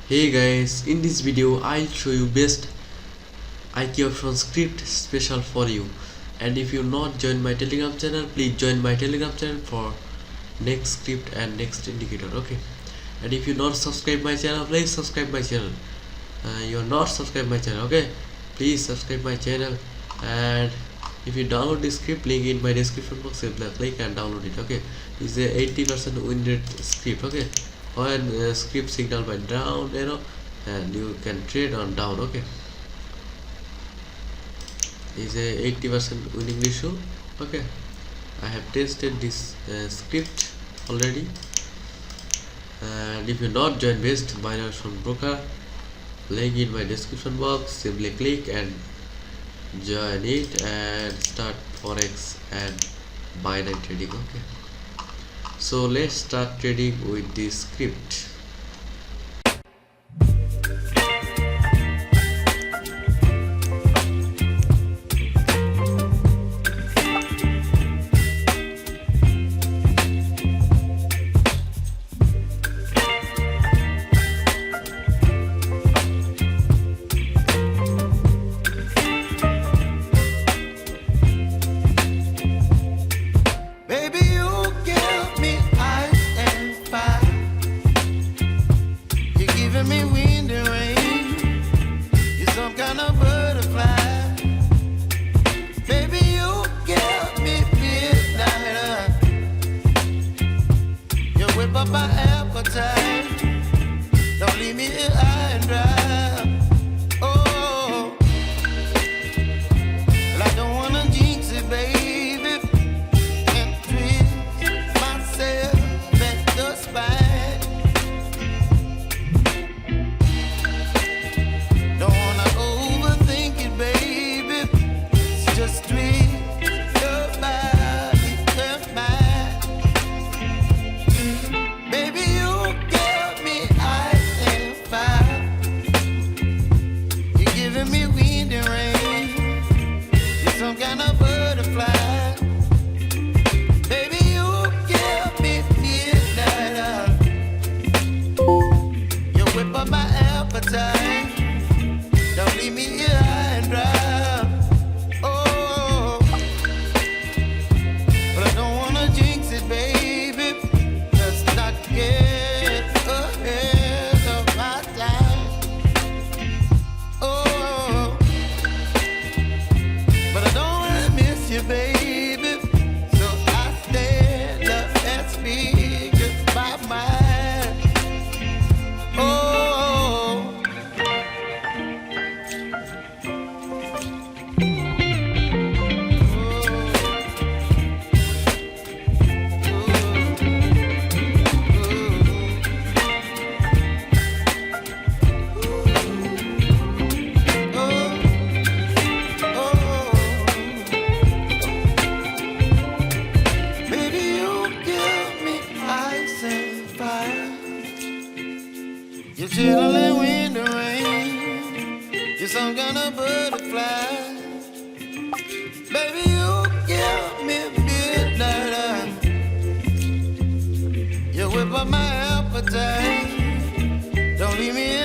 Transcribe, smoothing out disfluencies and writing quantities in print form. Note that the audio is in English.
Hey guys, in this video I'll show you best IQ option script special for you. And if you not join my telegram channel, please join my telegram channel for next script and next indicator. Okay, and if you not subscribe my channel, please subscribe my channel. You are not subscribe my channel, okay, please subscribe my channel. And if you download this script, link in my description box, simply click and download it. Okay, this is a 80% win rate script. Okay, when script signal by down arrow and you can trade on down. Okay, is a 80% winning ratio. Okay, I have tested this script already. And if you not join best binary option broker, link in my description box, simply click and join it and start forex and binary trading. Okay, so let's start trading with this script. Me wind and rain, you're some kind of butterfly. Baby, you give me midnight. You whip up my appetite. Don't leave me here high and dry. Oh, well, I don't wanna jinx it, baby, and twist myself at the spine. Don't leave me here high and dry. Oh, but I don't wanna jinx it, baby. Let's not get ahead of my time. Oh, but I don't wanna miss you, baby. So I stand up and speak just my mind. Oh. You're chilling wind and rain. You're some kind of butterfly. Baby, you give me midnight. You whip up my appetite. Don't leave me